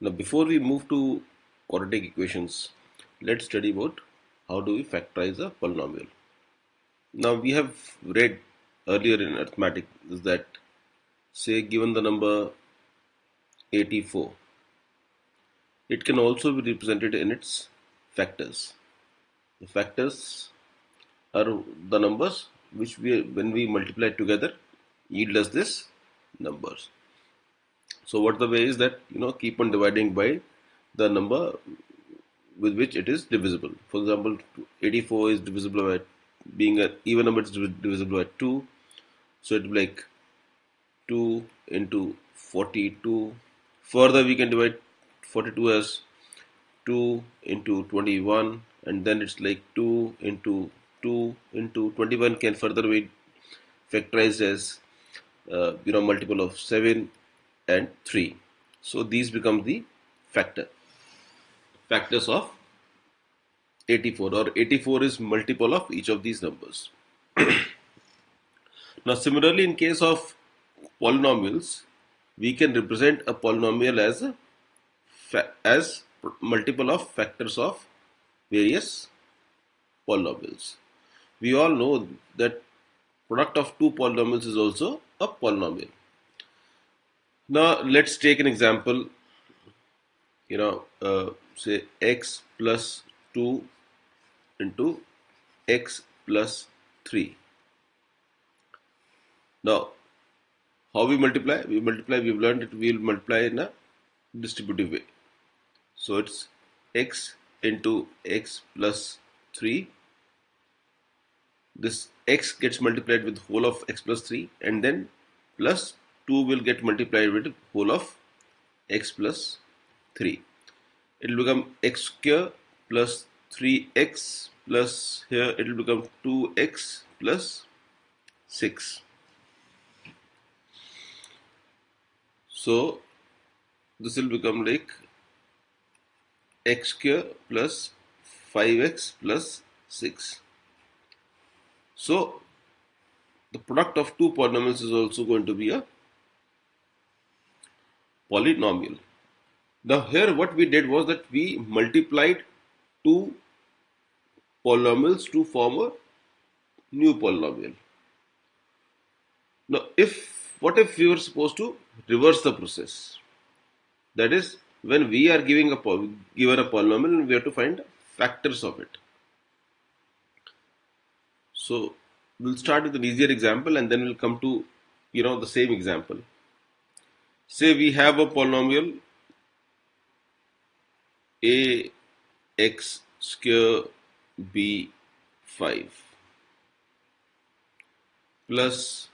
Now, before we move to quadratic equations, let's study about how do we factorize a polynomial. Now, we have read earlier in arithmetic is that, say, given the number 84, it can also be represented in its factors. The factors are the numbers which when we multiply together, yield us this numbers. So, what the way is that keep on dividing by the number with which it is divisible. For example, 84 is divisible by, being an even number, is divisible by 2. So it will be like 2 into 42. Further, we can divide 42 as 2 into 21, and then it's like 2 into 21 can further be factorized as multiple of 7 and 3. So these become the factors of 84, or 84 is multiple of each of these numbers. Now, similarly, in case of polynomials, we can represent a polynomial as multiple of factors of various polynomials. We all know that product of two polynomials is also a polynomial. Now, let's take an example. Say x plus 2 into x plus 3. Now, how we multiply? We've learned that we'll multiply in a distributive way. So it's x into x plus 3. This x gets multiplied with whole of x plus 3, and then plus 2 will get multiplied with whole of x plus 3. It will become x square plus 3x plus, here it will become 2x plus 6. So this will become like x square plus 5x plus 6. So the product of two polynomials is also going to be a polynomial. Now here what we did was that we multiplied two polynomials to form a new polynomial. Now what if we were supposed to reverse the process? That is, when we are given a polynomial, we have to find factors of it. So we'll start with an easier example, and then we'll come to the same example. Say we have a polynomial ax square b5 plus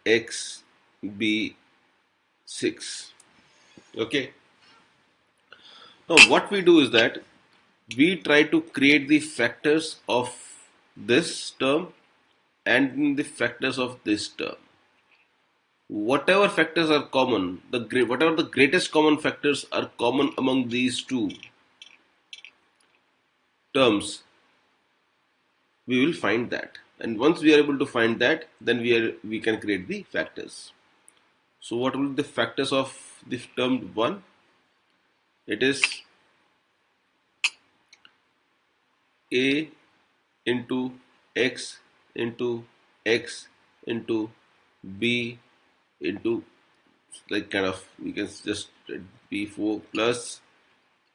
ax b6. Okay. Now what we do is that we try to create the factors of this term and the factors of this term. Whatever factors are common, whatever the greatest common factors are common among these two terms, we will find that. And once we are able to find that, then we can create the factors. So what will be the factors of the term 1? It is a into x into x into b into, like, kind of, we can just b4 plus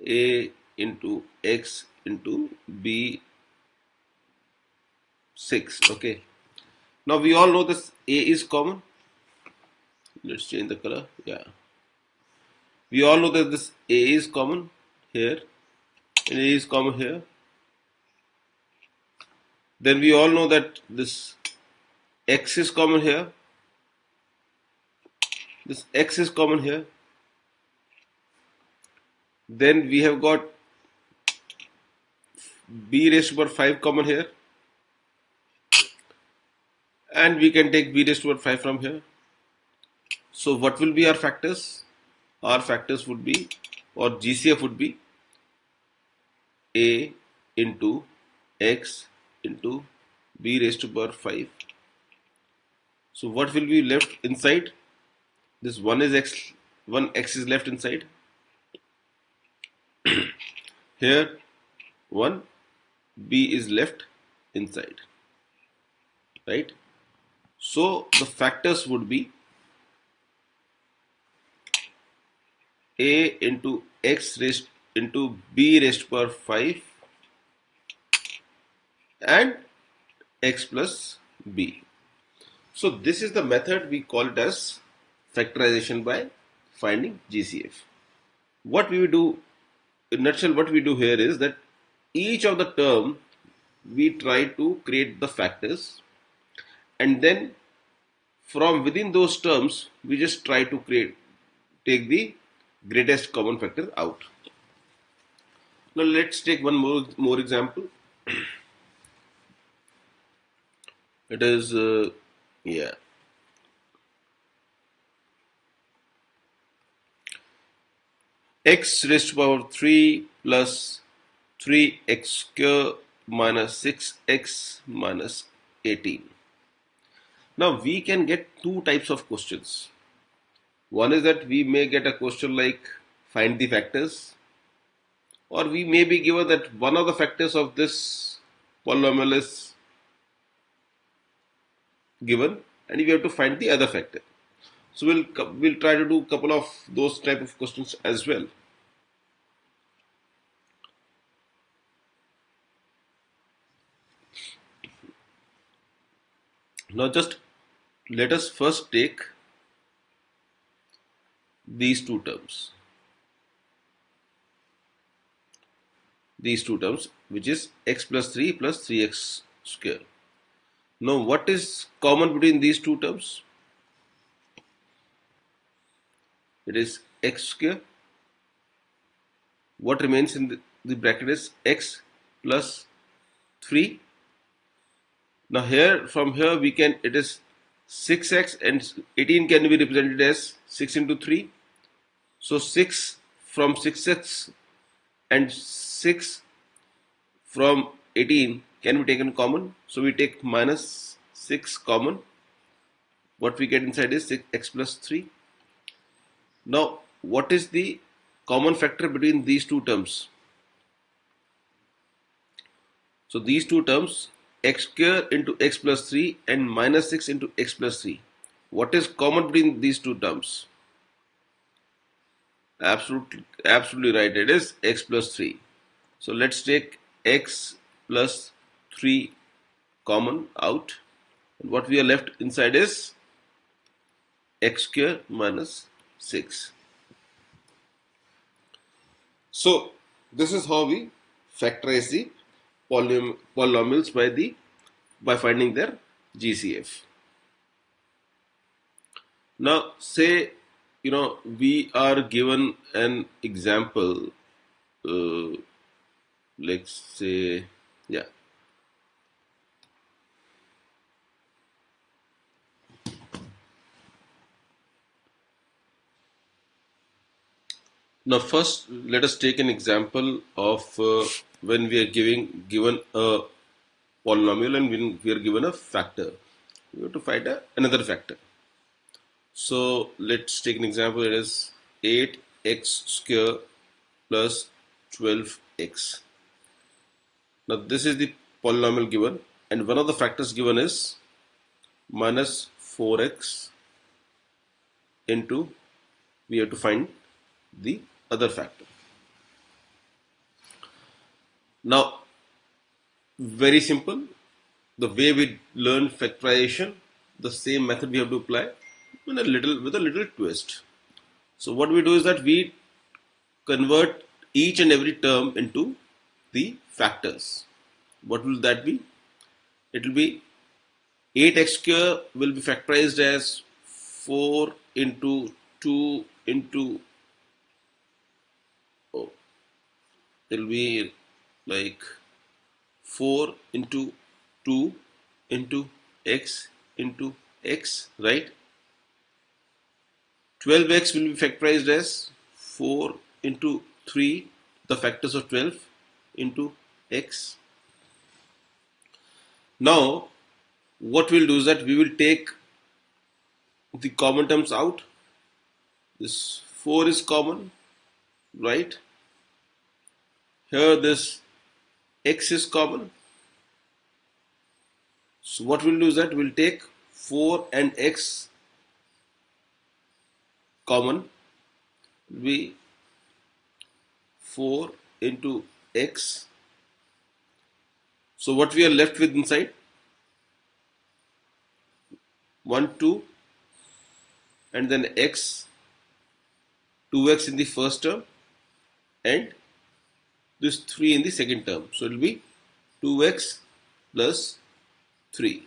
a into x into b6. Okay, now we all know this a is common. Let's change the color. Yeah, we all know that this a is common here and a is common here. Then we all know that this x is common here, this x is common here. Then we have got b raised to power 5 common here, and we can take b raised to power 5 from here. So what will be our factors? Our factors would be, or GCF would be, a into x into b raised to power 5. So what will be left inside? This one is x, one x is left inside. Here one b is left inside, right? So the factors would be a into x raised into b raised power 5 and x plus b. So this is the method we call it as factorization by finding GCF. What we do, in a nutshell, what we do here is that each of the term we try to create the factors, and then from within those terms we just try to take the greatest common factor out. Now let's take one more example. It is yeah x raised to power 3 plus 3x square minus 6x minus 18. Now we can get two types of questions. One is that we may get a question like find the factors, or we may be given that one of the factors of this polynomial is given and we have to find the other factor. So we'll try to do a couple of those type of questions as well. Now just let us first take these two terms. These two terms, which is x plus 3 plus 3x square. Now what is common between these two terms? It is x square. What remains in the bracket is x plus 3. Now here, from here we can, it is 6x and 18 can be represented as 6 into 3. So 6 from 6x and 6 from 18 can be taken common. So we take minus 6 common. What we get inside is 6x plus 3. Now what is the common factor between these two terms? So these two terms, x square into x plus 3 and minus 6 into x plus 3. What is common between these two terms? Absolutely right. It is x plus 3. So let's take x plus 3 common out. And what we are left inside is x square minus 6. So this is how we factorize the polynomials by finding their GCF. Now say we are given an example, let's say Now first let us take an example of when we are given a polynomial and when we are given a factor. We have to find another factor. So let's take an example. It is 8x square plus 12x. Now this is the polynomial given, and one of the factors given is minus 4x into, we have to find the other factor. Now very simple, the way we learn factorization, the same method we have to apply with a little twist. So what we do is that we convert each and every term into the factors. What will that be? It will be 8x square will be factorized as 4 into 2 into, it will be like 4 into 2 into x, right? 12x will be factorized as 4 into 3, the factors of 12 into x. Now what we'll do is that we will take the common terms out This 4 is common, right? Here this x is common. So what we'll do is that we'll take 4 and x common. Will be 4 into x. So what we are left with inside? 1, 2, and then x, 2x in the first term, and this 3 in the second term. So it will be 2x plus 3.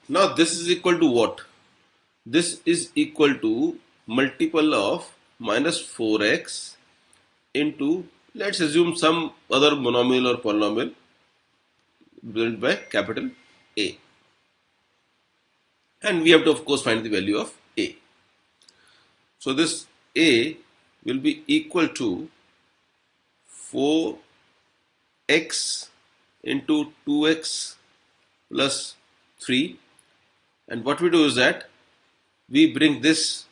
Now this is equal to what? This is equal to multiple of minus 4x into, let's assume, some other monomial or polynomial represented by capital A. And we have to of course find the value of A. So this A will be equal to 4x into 2x plus 3, and what we do is that we bring this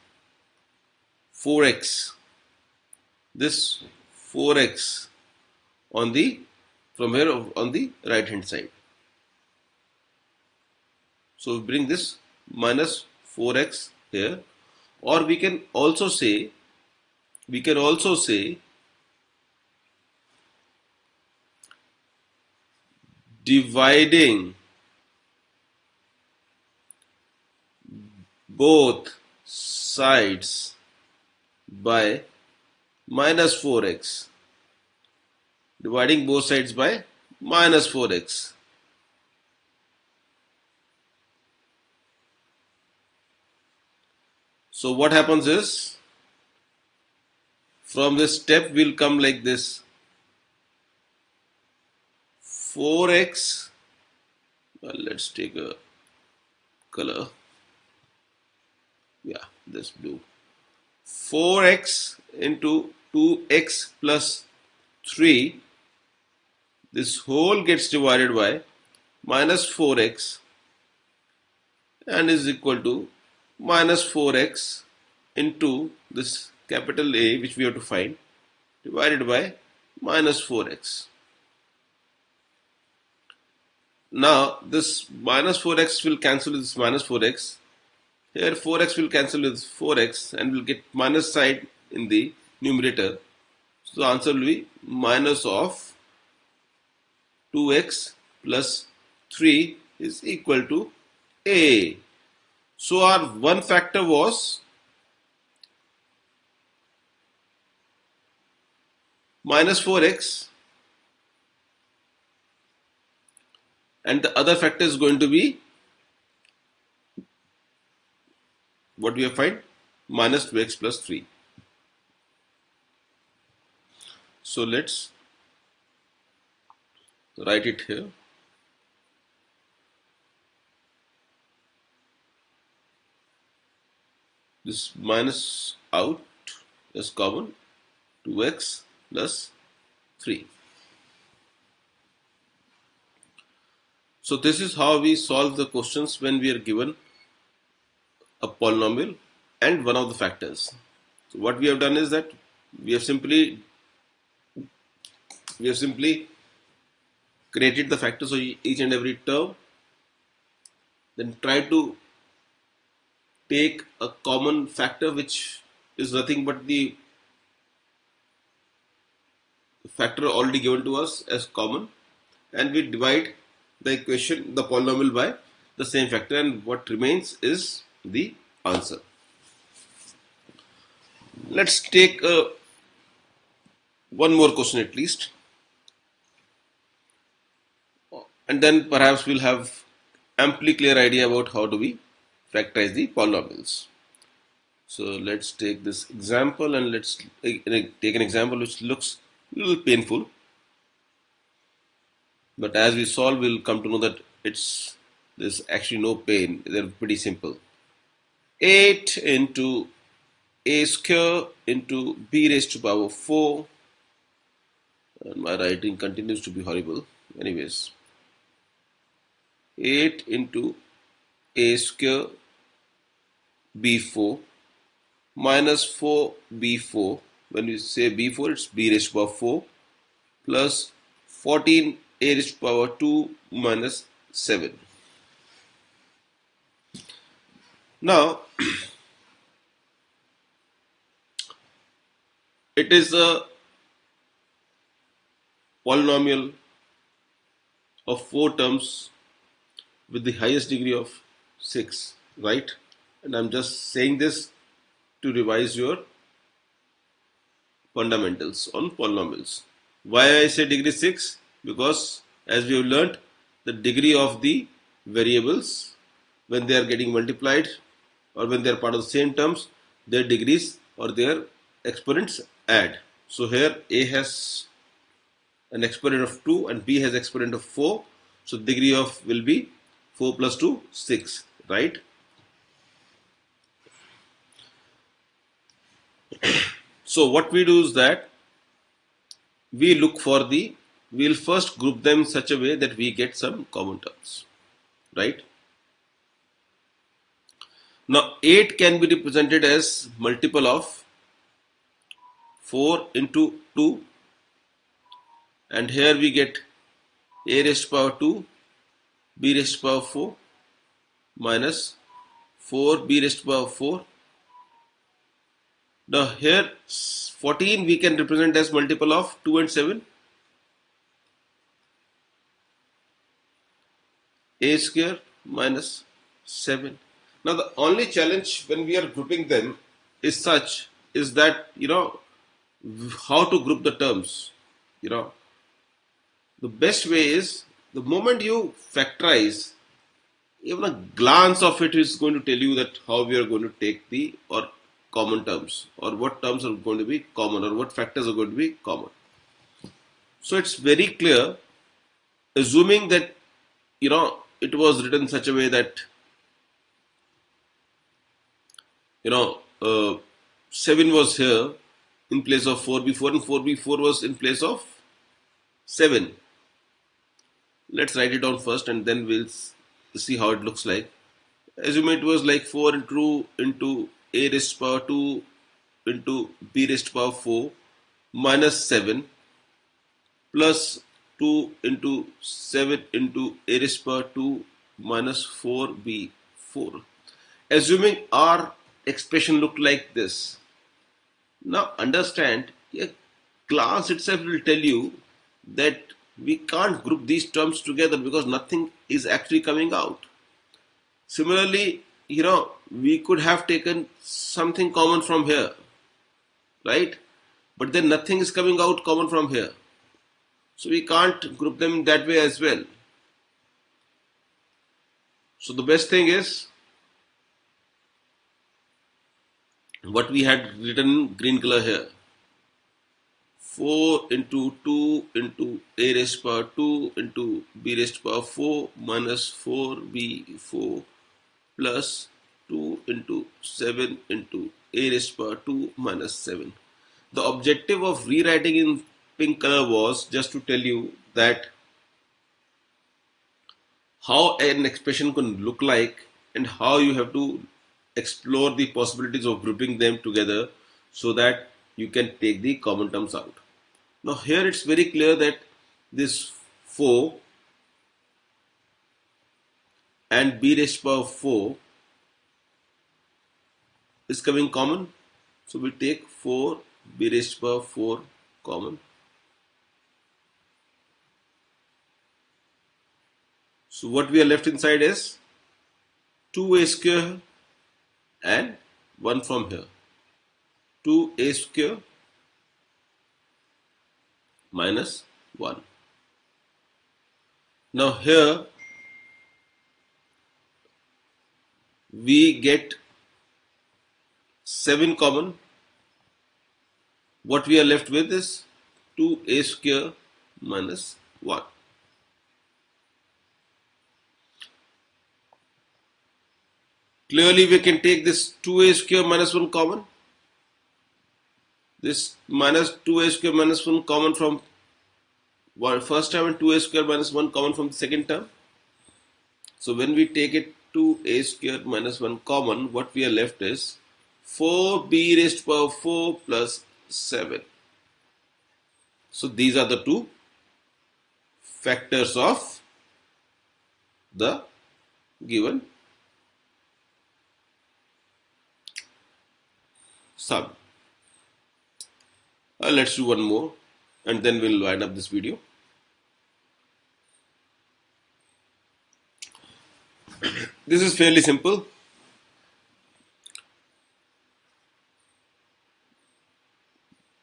4x on the, from here on the right hand side. So we bring this minus 4x here, or we can also say dividing both sides by minus 4x. Dividing both sides by minus 4x. So what happens is, from this step will come like this: 4x, well, let's take a color, yeah, this blue, 4x into 2x plus 3, this whole gets divided by minus 4x and is equal to minus 4x into this capital A, which we have to find, divided by minus 4x. Now this minus 4x will cancel with this minus 4x. Here 4x will cancel with 4x and we'll get minus side in the numerator. So the answer will be minus of 2x plus 3 is equal to A. So our one factor was minus 4x and the other factor is going to be, what we have find, minus 2x plus 3. So let's write it here. This minus out is common, 2x plus 3. So this is how we solve the questions when we are given a polynomial and one of the factors. So what we have done is that we have simply created the factors of each and every term, then try to take a common factor which is nothing but the factor already given to us as common, and we divide the equation, the polynomial, by the same factor, and what remains is the answer. Let's take one more question at least, and then perhaps we'll have amply clear idea about how do we factorize the polynomials. So let's take this example, and let's take an example which looks a little painful, but as we solve we'll come to know that there's actually no pain. They're pretty simple. 8 into a square into b raised to power 4, and my writing continues to be horrible. Anyways, 8 into a square b4 minus 4b4. When we say b4, it's b raised to power 4 plus 14 a raised to power 2 minus 7. Now, it is a polynomial of 4 terms with the highest degree of 6, right? And I'm just saying this to revise your fundamentals on polynomials. Why I say degree 6? Because as we have learnt, the degree of the variables when they are getting multiplied or when they are part of the same terms, their degrees or their exponents add. So here A has an exponent of 2 and B has exponent of 4. So degree of will be 4 plus 2, 6, right? So what we do is that we'll first group them in such a way that we get some common terms, right? Now 8 can be represented as multiple of 4 into 2, and here we get a raised to power 2, b raised to power 4 minus 4 b raised to power 4. Now here 14 we can represent as multiple of 2 and 7, a square minus 7. Now the only challenge when we are grouping them is that how to group the terms. The best way is the moment you factorize, even a glance of it is going to tell you that how we are going to take the or common terms, or what terms are going to be common, or what factors are going to be common. So it's very clear, assuming that it was written in such a way that 7 was here in place of 4b4 and 4b4 was in place of 7. Let's write it down first and then we'll see how it looks like. Assume it was like 4 into a raised to power 2 into b raised to power 4 minus 7 plus 2 into 7 into a raised to power 2 minus 4b4. Assuming our expression looked like this. Now understand, a glance itself will tell you that we can't group these terms together because nothing is actually coming out. Similarly, we could have taken something common from here, right? But then nothing is coming out common from here. So we can't group them that way as well. So the best thing is what we had written in green color here. 4 into 2 into a raised to power 2 into b raised to power 4 minus 4b4 plus 2 into 7 into a raised to power 2 minus 7. The objective of rewriting in pink color was just to tell you that how an expression can look like and how you have to explore the possibilities of grouping them together so that you can take the common terms out. Now here it's very clear that this 4 and b raised to power 4 is coming common. So we take 4 b raised to power 4 common. So what we are left inside is 2a square and 1 from here. 2a square minus 1. Now here we get 7 common. What we are left with is 2a square minus 1. Clearly we can take this 2a square minus 1 common. This minus 2a square minus 1 common from first term and 2a square minus 1 common from the second term. So when we take it 2a square minus 1 common, what we are left is 4b raised to power 4 plus 7. So these are the two factors of the given sum. Let's do one more and then we'll wind up this video. This is fairly simple.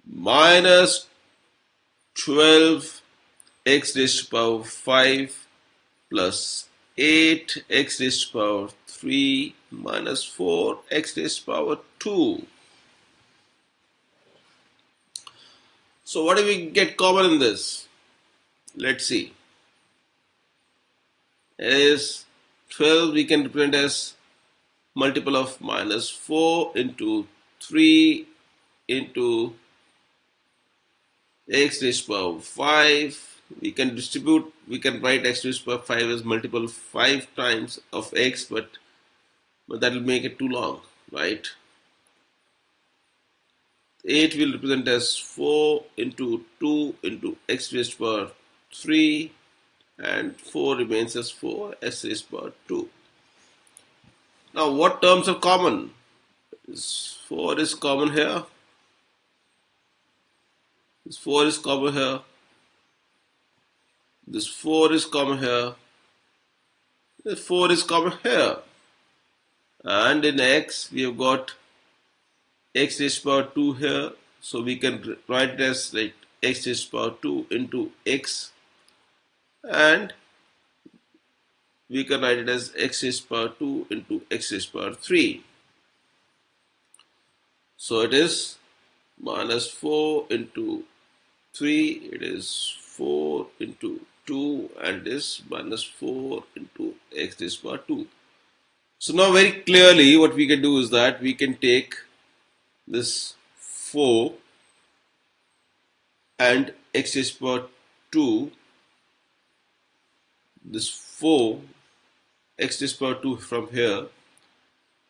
Minus 12 x raised to power 5 plus 8 x raised to power 3 minus 4 x raised to power 2. So what do we get common in this? Let's see. Is 12 we can represent as multiple of minus 4 into 3 into x raised to power 5. We can distribute, we can write x raised to power 5 as multiple 5 times of x, but that will make it too long, right? 8 will represent as 4 into 2 into x raised to power 3, and 4 remains as 4 x raised to power 2. Now what terms are common? 4 is common here. This 4 is common here. This 4 is common here. This 4 is common here. And in x, we have got x raised to power 2 here. So we can write it as like x raised to power 2 into x. And we can write it as x raised to power 2 into x raised to power 3. So it is minus 4 into 3, it is 4 into 2, and is minus 4 into x raised to power 2. So now very clearly what we can do is that we can take this 4 and x raised to power 2, this 4 x raised to power 2 from here,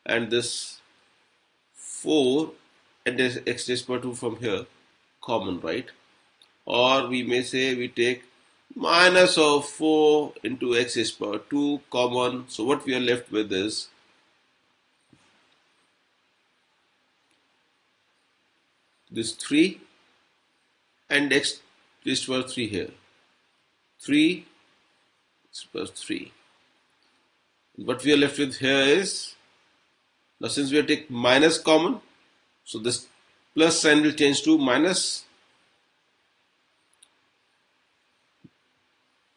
and this 4 and this x raised to power 2 from here common, right? Or we may say we take minus of 4 into x raised to power 2 common. So what we are left with is this 3 and x raised to power 3 here. 3 plus 3. What we are left with here is, now since we are taking minus common, so this plus sign will change to minus.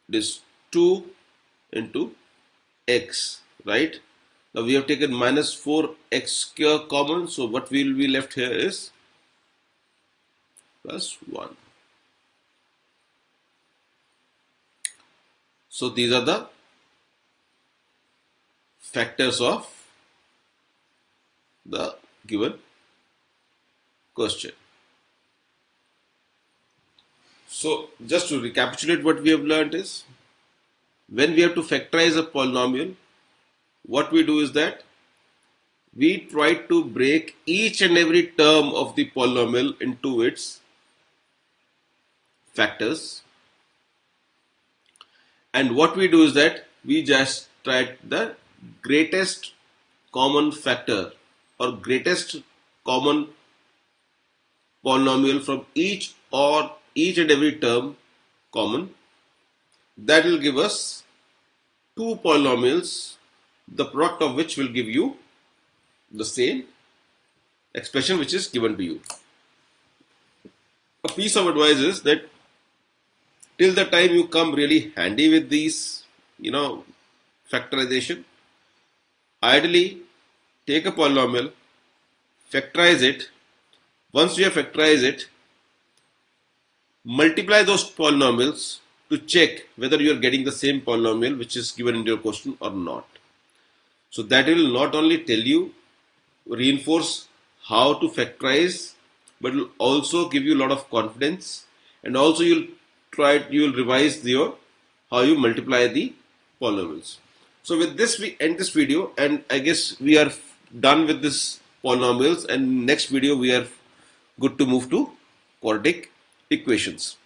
This 2 into x, right? Now we have taken minus 4x square common, so what will be left here is plus 1. So these are the factors of the given question. So just to recapitulate what we have learned is, when we have to factorize a polynomial, what we do is that we try to break each and every term of the polynomial into its factors. And what we do is that we just try the greatest common factor or greatest common polynomial from each and every term common. That will give us two polynomials, the product of which will give you the same expression which is given to you. A piece of advice is that till the time you come really handy with these, factorization, ideally take a polynomial, factorize it. Once you have factorized it, multiply those polynomials to check whether you are getting the same polynomial which is given in your question or not. So that will not only tell you, reinforce how to factorize, but will also give you a lot of confidence, and also you will revise how you multiply the polynomials. So with this we end this video, and I guess we are done with this polynomials, and next video we are good to move to quadratic equations.